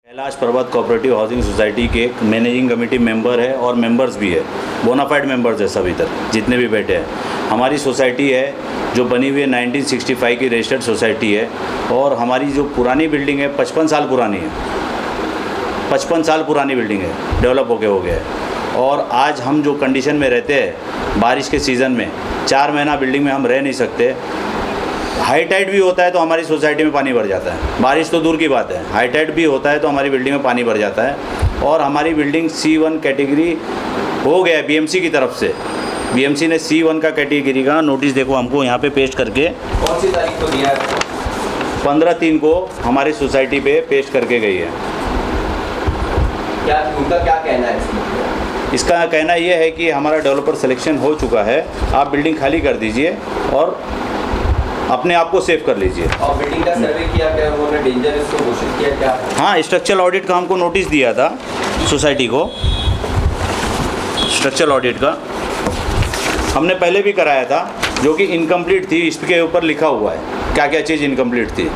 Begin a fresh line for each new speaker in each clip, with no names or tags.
कैलाश पर्वत cooperative housing society के managing committee member है और मेंबर्स भी है, बोनाफाइड मेंबर्स है सभी तक जितने भी बैठे हैं। हमारी सोसाइटी है जो बनी हुई है 1965 की रजिस्टर्ड सोसाइटी है और हमारी जो पुरानी बिल्डिंग है 55 साल पुरानी है, 55 साल पुरानी बिल्डिंग है, डेवलप हो गया है। और आज हम जो कंडीशन में रहते हैं बारिश के सीज़न में 4 महीना बिल्डिंग में हम रह नहीं सकते। हाई टाइड भी होता है तो हमारी सोसाइटी में पानी भर जाता है, बारिश तो दूर की बात है, हाई टाइड भी होता है तो हमारी बिल्डिंग में पानी भर जाता है। और हमारी बिल्डिंग C1 कैटेगरी हो गया है BMC की तरफ से। BMC ने C1 का कैटेगरी का नोटिस देखो हमको यहाँ पे पेश करके
कौन सी तारीख को दिया है?
15/3 को हमारी सोसाइटी पे पेश करके गई है।
क्या उनका क्या कहना है इसमें?
इसका कहना यह है कि हमारा डेवलपर सिलेक्शन हो चुका है, आप बिल्डिंग खाली कर दीजिए और अपने आप को सेव कर लीजिए।
और बिल्डिंग का सर्वे किया क्या उन्होंने डेंजर इसको घोषित किया क्या?
हाँ, स्ट्रक्चरल ऑडिट का हमको नोटिस दिया था सोसाइटी को, स्ट्रक्चरल ऑडिट का हमने पहले भी कराया था जो कि इनकम्प्लीट थी। इसके ऊपर लिखा हुआ है क्या क्या चीज़ इनकम्प्लीट थी,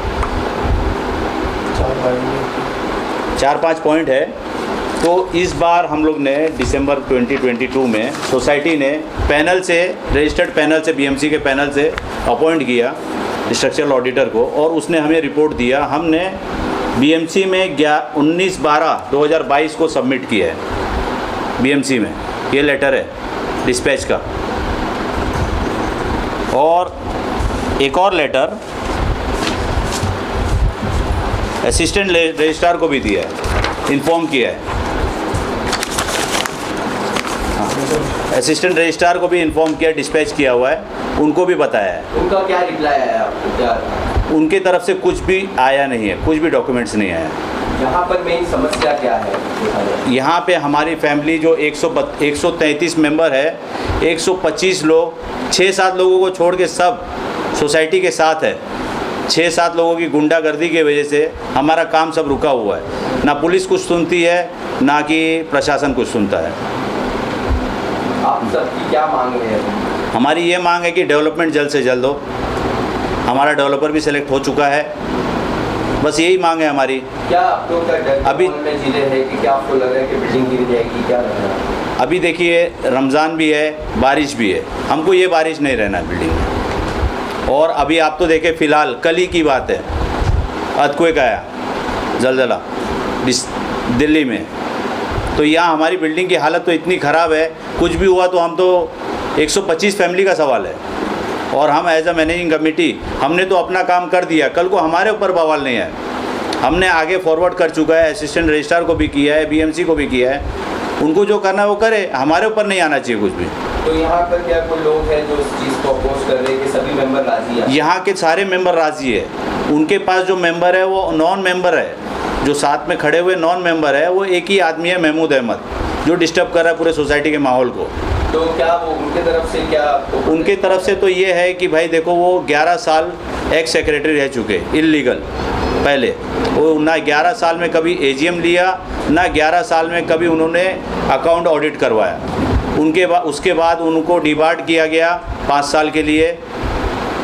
4-5 पॉइंट है। तो इस बार हम लोग ने दिसंबर 2022 में सोसाइटी ने पैनल से, रजिस्टर्ड पैनल से, BMC के पैनल से अपॉइंट किया स्ट्रक्चरल ऑडिटर को और उसने हमें रिपोर्ट दिया। हमने BMC में 19/12/2022 को सबमिट किया है BMC में, ये लेटर है डिस्पैच का। और एक और लेटर असिस्टेंट रजिस्ट्रार को भी दिया है, इन्फॉर्म किया है, असिस्टेंट रजिस्ट्रार को भी इन्फॉर्म किया, डिस्पैच किया हुआ है, उनको भी बताया है।
उनका क्या रिप्लाई आया आपको? क्या
उनके तरफ से कुछ भी आया नहीं है, कुछ भी डॉक्यूमेंट्स नहीं आया।
यहाँ पर मेन समस्या क्या है?
यहाँ पे हमारी फैमिली जो 133 मेंबर है, 125 लोग, 6-7 लोगों को छोड़ के सब सोसाइटी के साथ है। 6-7 लोगों की गुंडागर्दी की वजह से हमारा काम सब रुका हुआ है। ना पुलिस कुछ सुनती है, ना कि प्रशासन कुछ सुनता है।
आप सबकी क्या मांग है?
हमारी ये मांग है कि डेवलपमेंट जल्द से जल्द हो। हमारा डेवलपर भी सिलेक्ट हो चुका है, बस यही मांग है हमारी।
क्या आप लोग का डर
अभी
में जिले है कि क्या आपको लग रहा है कि बिल्डिंग गिर जाएगी? क्या लग रहा है?
अभी देखिए रमज़ान भी है, बारिश भी है, हमको ये बारिश नहीं रहना है बिल्डिंग में। और अभी आप तो देखें फ़िलहाल कल ही की बात है, अर्थक्वेक आया, ज़लज़ला दिल्ली में। तो यहाँ हमारी बिल्डिंग की हालत तो इतनी ख़राब है, कुछ भी हुआ तो हम तो 125 फैमिली का सवाल है। और हम एज अ मैनेजिंग कमेटी हमने तो अपना काम कर दिया, कल को हमारे ऊपर बवाल नहीं है। हमने आगे फॉरवर्ड कर चुका है, असिस्टेंट रजिस्ट्रार को भी किया है, BMC को भी किया है, उनको जो करना है वो करे, हमारे ऊपर नहीं आना चाहिए कुछ भी।
तो यहाँ पर क्या कोई लोग हैं जो इस चीज़ को अपोज कर रहे हैं कि सभी मेंबर राजी हैं?
यहाँ के सारे मेंबर राजी है। उनके पास जो मेंबर है वो नॉन मेंबर है, जो साथ में खड़े हुए नॉन मेंबर है वो एक ही आदमी है, महमूद अहमद, जो डिस्टर्ब कर रहा है पूरे सोसाइटी के माहौल को।
तो क्या वो उनके तरफ से क्या?
उनके तरफ से तो ये है कि भाई देखो वो 11 साल एक्स सेक्रेटरी रह चुके इल्लीगल। पहले वो ना 11 साल में कभी AGM लिया, ना 11 साल में कभी उन्होंने अकाउंट ऑडिट करवाया। उसके बाद उनको डिबार्ड किया गया 5 साल के लिए।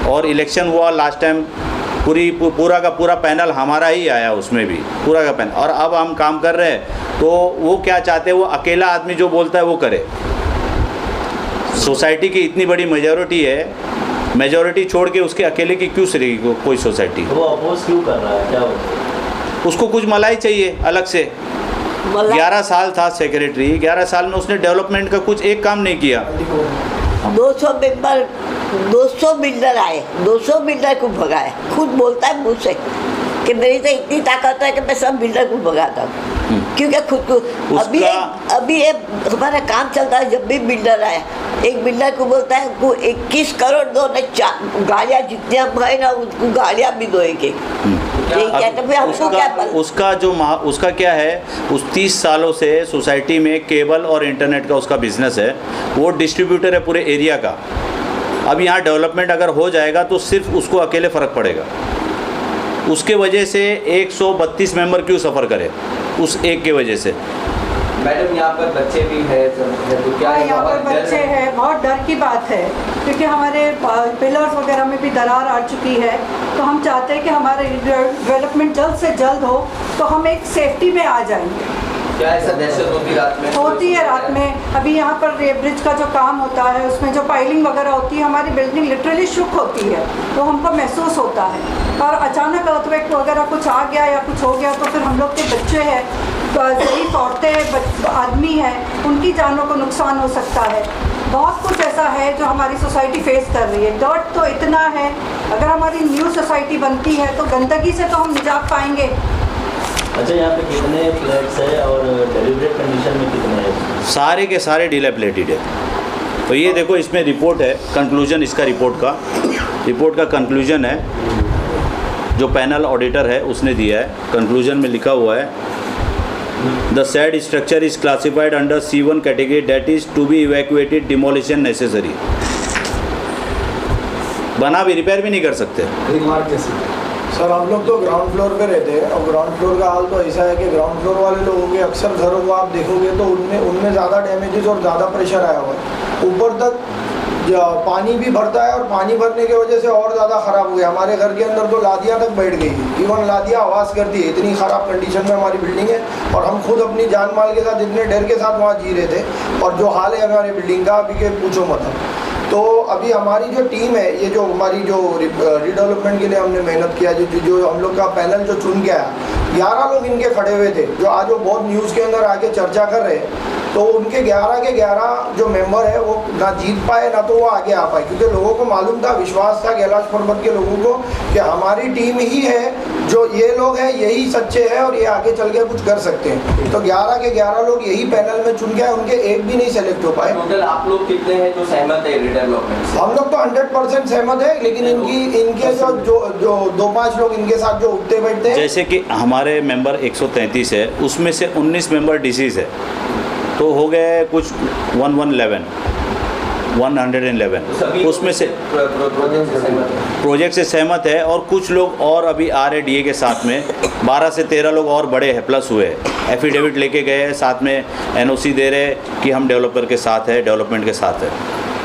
और इलेक्शन हुआ लास्ट टाइम, पूरा का पूरा पैनल हमारा ही आया, उसमें भी पूरा का पैनल। और अब हम काम कर रहे हैं तो वो क्या चाहते हैं, वो अकेला आदमी जो बोलता है वो करे। सोसाइटी की इतनी बड़ी मेजॉरिटी है, मेजॉरिटी छोड़ के उसके अकेले की क्यों सरेगी कोई सोसाइटी?
वो अपोज क्यों कर रहा है? क्या
उसको कुछ मलाई चाहिए अलग से। 11 साल था सेक्रेटरी, 11 साल में उसने डेवलपमेंट का कुछ एक काम नहीं किया।
200 मेंबर, 200 बिल्डर आए, 200 बिल्डर को भगाए। खुद बोलता है मुझसे कि मेरी तो इतनी ताकत है कि मैं सब बिल्डर को भगाता हूँ, क्योंकि खुद को अभी ये हमारा काम चलता है। जब भी बिल्डर आया, एक बिल्डर को बोलता है को 21 करोड़ दो, न गाड़ियाँ जितनी हम है ना उनको गाड़ियाँ भी दो एक।
उसका क्या है, उस 30 सालों से सोसाइटी में केबल और इंटरनेट का उसका बिजनेस है, वो डिस्ट्रीब्यूटर है पूरे एरिया का। अब यहाँ डेवलपमेंट अगर हो जाएगा तो सिर्फ उसको अकेले फ़र्क पड़ेगा। उसके वजह से 132 मेंबर क्यों सफ़र करे, उस एक के वजह से।
मैडम यहाँ पर बच्चे भी हैं तो क्या
हाँ, यहाँ पर
बहुत डर
बच्चे
है?
हैं, बहुत डर की बात है क्योंकि हमारे पिलर्स वगैरह में भी दरार आ चुकी है। तो हम चाहते हैं कि हमारे डेवलपमेंट जल्द से जल्द हो तो हम एक सेफ्टी में आ जाएंगे।
क्या ऐसा दहशत होती रात में?
होती है रात में। अभी यहाँ पर ये ब्रिज का जो काम होता है उसमें जो पाइलिंग वगैरह होती है, हमारी बिल्डिंग लिटरली शुक होती है, तो हमको महसूस होता है। और अचानक अर्थक्वेक वगैरह कुछ आ गया या कुछ हो गया तो फिर हम लोग के बच्चे हैं, ज़ईफ़ औरतें, आदमी हैं, उनकी जानों को नुकसान हो सकता है। बहुत कुछ ऐसा है जो हमारी सोसाइटी फेस कर रही है। डर्ट तो इतना है, अगर हमारी न्यू सोसाइटी बनती है तो गंदगी से तो हम निजात पाएंगे।
अच्छा, यहाँ पे कितने फ्लैट्स है और डेलिबरेट कंडीशन में कितने हैं?
सारे के सारे डिलैपिलेटेड है। तो ये देखो, इसमें रिपोर्ट है, कंक्लूजन इसका रिपोर्ट का कंक्लूजन है जो पैनल ऑडिटर है उसने दिया है। कंक्लूजन में लिखा हुआ है, the said structure is classified under C1 category that is to be evacuated, demolition necessary. बना भी, रिपेयर भी नहीं कर सकते।
सर हम लोग तो ग्राउंड फ्लोर पे रहते हैं और ग्राउंड फ्लोर का हाल तो ऐसा है कि ग्राउंड फ्लोर वाले लोगों के अक्सर घरों को आप देखोगे तो उनमें ज़्यादा डैमेजेस और ज़्यादा प्रेशर आया हुआ है। ऊपर तक पानी भी भरता है और पानी भरने की वजह से और ज़्यादा ख़राब हो गया। हमारे घर के अंदर तो लादियाँ तक बैठ गई, इवन लादियाँ आवाज़ करती है, इतनी ख़राब कंडीशन में हमारी बिल्डिंग है। और हम खुद अपनी जान माल के साथ इतने डर के साथ वहाँ जी रहे थे। और जो हाल है हमारी बिल्डिंग का अभी के पूछो मत। तो अभी हमारी जो टीम है, ये जो हमारी जो रीडेवलपमेंट के लिए हमने मेहनत किया, जो हम लोग का पैनल जो चुन के आया, 11 लोग इनके खड़े हुए थे जो आज वो बहुत न्यूज़ के अंदर आके चर्चा कर रहे हैं। तो उनके 11 के 11 जो मेंबर है वो ना जीत पाए ना तो वो आगे आ पाए, क्योंकि लोगों को मालूम था, विश्वास था कैलाश पर्वत के लोगों को कि हमारी टीम ही है, जो ये लोग हैं यही सच्चे हैं और ये आगे चल के कुछ कर सकते हैं। तो 11 के 11 लोग यही पैनल में चुन के आए, उनके एक भी नहीं सेलेक्ट हो पाए।
टोटल आप लोग कितने हैं जो सहमत है रिडेवलपमेंट से?
हम लोग तो 100% सहमत है, लेकिन इनके जो 2-5 लोग इनके साथ जो उठते बैठते हैं,
जैसे कि हमारे मेंबर 133 है, उसमें से 19 मेंबर डिसीज है, तो हो गए कुछ 111 उसमें से प्रोजेक्ट से सहमत है। और कुछ लोग और अभी आ रहे DA के साथ में, 12 से 13 लोग और बड़े हैं, प्लस हुए, एफिडेविट लेके गए, साथ में NOC दे रहे कि हम डेवलपर के साथ है, डेवलपमेंट के साथ है।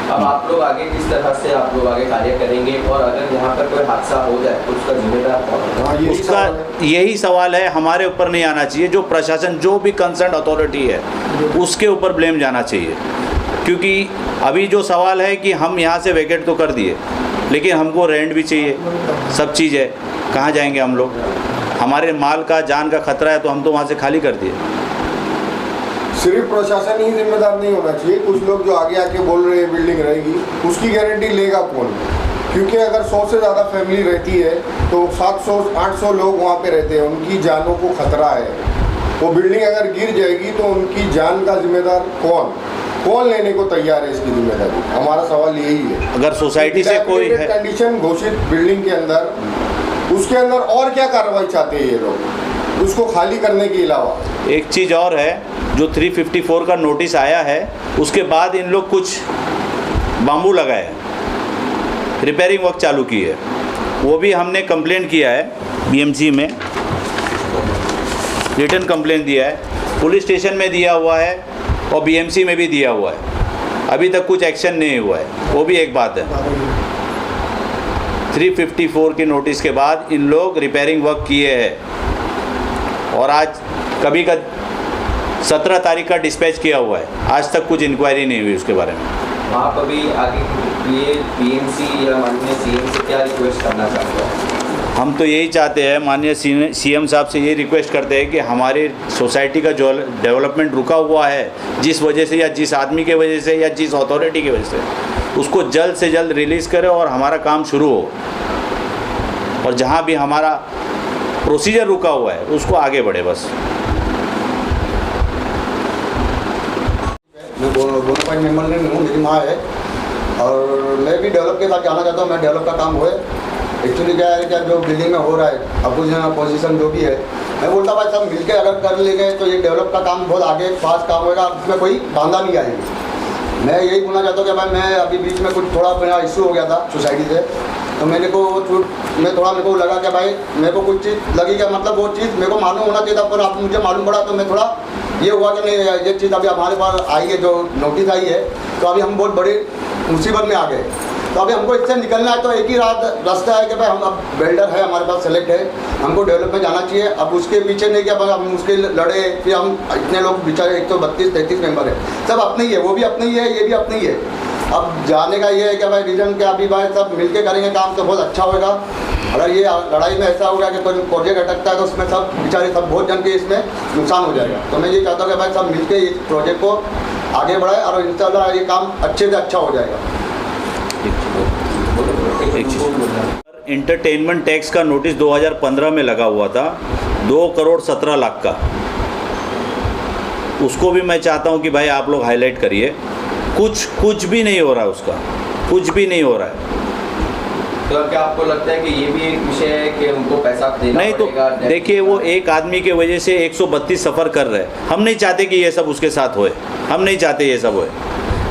अब आप लोग आगे किस तरह से आप लोग आगे कार्य करेंगे, और अगर यहाँ पर कोई हादसा हो जाए तो उसका जिम्मेदार कौन है?
उसका यही सवाल है, हमारे ऊपर नहीं आना चाहिए। जो प्रशासन, जो भी कंसर्न अथॉरिटी है उसके ऊपर ब्लेम जाना चाहिए। क्योंकि अभी जो सवाल है कि हम यहाँ से वैकेट तो कर दिए, लेकिन हमको रेंट भी चाहिए, सब चीज़ है, कहाँ जाएंगे हम लोग? हमारे माल का, जान का खतरा है, तो हम तो वहाँ से खाली कर दिए।
सिर्फ प्रशासन ही जिम्मेदार नहीं होना चाहिए। कुछ लोग जो आगे आके बोल रहे हैं बिल्डिंग रहेगी, उसकी गारंटी लेगा कौन? क्योंकि अगर 100 से ज़्यादा फैमिली रहती है तो 700-800 लोग वहाँ पे रहते हैं, उनकी जानों को खतरा है। वो बिल्डिंग अगर गिर जाएगी तो उनकी जान का जिम्मेदार कौन लेने को तैयार है इसकी जिम्मेदारी? हमारा सवाल यही है।
अगर सोसाइटी से कोई है
कंडीशन घोषित बिल्डिंग के अंदर, उसके अंदर और क्या कार्रवाई चाहते हैं ये लोग, उसको खाली करने के अलावा?
एक चीज़ और है, जो 354 का नोटिस आया है, उसके बाद इन लोग कुछ बाम्बू लगाए, रिपेयरिंग वर्क चालू की है, वो भी हमने कंप्लेंट किया है BMC में, रिटर्न कंप्लेंट दिया है, पुलिस स्टेशन में दिया हुआ है और BMC में भी दिया हुआ है। अभी तक कुछ एक्शन नहीं हुआ है, वो भी एक बात है। 354 की नोटिस के बाद इन लोग रिपेयरिंग वर्क किए हैं और आज कभी का 17 तारीख का डिस्पैच किया हुआ है, आज तक कुछ इंक्वायरी नहीं हुई उसके बारे में।
आप अभी आगे ये BMC या माननीय CM से क्या रिक्वेस्ट करना चाहते हैं?
हम तो यही चाहते हैं, माननीय CM साहब से ये रिक्वेस्ट करते हैं कि हमारी सोसाइटी का जो डेवलपमेंट रुका हुआ है, जिस वजह से या जिस आदमी के वजह से या जिस अथॉरिटी की वजह से, उसको जल्द से जल्द रिलीज़ करें और हमारा काम शुरू हो, और जहाँ भी हमारा प्रोसीजर रुका हुआ है उसको आगे बढ़े बस।
मैं बोनाफाइड मेंबर नहीं हूँ, मेरी माँ है और मैं भी डेवलप के साथ जाना चाहता हूँ। मैं डेवलप का काम हुए, एक्चुअली क्या है, क्या जो बिल्डिंग में हो रहा है, अपोजिशन जो भी है, मैं बोलता भाई सब मिलकर अगर कर लेंगे तो ये डेवलप का काम बहुत आगे फास्ट काम होगा, उसमें कोई बांधा नहीं आएगी। मैं यही बोलना चाहता हूँ कि भाई मैं अभी बीच में कुछ थोड़ा मेरा इशू हो गया था सोसाइटी से, तो मेरे को लगा कि भाई मेरे को कुछ चीज़ लगी, क्या मतलब वो चीज़ मेरे को मालूम होना चाहिए था, पर आप मुझे मालूम पड़ा तो मैं थोड़ा ये हुआ कि नहीं, ये चीज़ अभी हमारे पास आई है, जो नोटिस आई है, तो अभी हम बहुत बड़ी मुसीबत में आ गए। तो अभी हमको इससे निकलना है, तो एक ही रास्ता है कि भाई हम अब बिल्डर है, हमारे पास सेलेक्ट है, हमको डेवलप में जाना चाहिए। अब उसके पीछे नहीं कि अब हम उसके लड़े, फिर हम इतने लोग बेचारे 132-33 मेंबर है, सब अपने ही है, वो भी अपने ही है, ये भी अपने ही है। अब जाने का ये है कि भाई रीजन के अभी भाई सब मिलके करेंगे काम तो बहुत अच्छा होगा। अगर ये लड़ाई में ऐसा होगा कि कोई प्रोजेक्ट अटकता है तो उसमें सब बेचारे सब बहुत जन के इसमें नुकसान हो जाएगा। तो मैं ये चाहता हूँ कि भाई सब मिलके इस प्रोजेक्ट को आगे बढ़ाए और इंशाल्लाह ये काम अच्छे से अच्छा हो जाएगा।
इंटरटेनमेंट टैक्स का नोटिस 2015 में लगा हुआ था, 2,17,00,000 का। उसको भी मैं चाहता हूं कि भाई आप लोग हाईलाइट करिए। कुछ भी नहीं हो रहा है उसका, कुछ भी नहीं हो रहा है।
तो क्या आपको लगता है कि ये भी एक विषय है कि उनको पैसा देना
नहीं तो
पड़ेगा?
देखिए, वो एक आदमी के वजह से 132 सफ़र कर रहे हैं। हम नहीं चाहते कि ये सब उसके साथ होए, हम नहीं चाहते ये सब होए,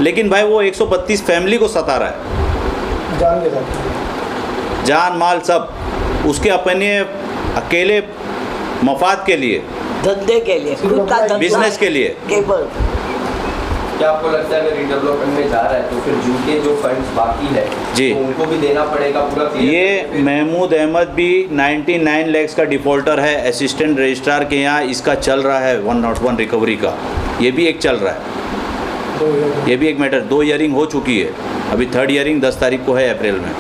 लेकिन भाई वो 132 फैमिली को सता रहा है,
जान के साथ,
जान माल सब उसके अपने अकेले मफाद के लिए,
धंधे के लिए, खुद का धंधा,
बिजनेस के लिए।
केवल
क्या आपको लगता है अगर रिडेवलपमेंट में जा रहा है तो फिर जिनके जो फंड्स बाकी है
जी,
तो उनको भी देना पड़ेगा पूरा?
ये महमूद अहमद भी 99 लाख का डिफ़ॉल्टर है, असिस्टेंट रजिस्ट्रार के यहाँ इसका चल रहा है 101 रिकवरी का, ये भी एक चल रहा है, ये भी एक मैटर। 2 हियरिंग हो चुकी है, अभी 3rd हियरिंग 10 तारीख को है अप्रैल में।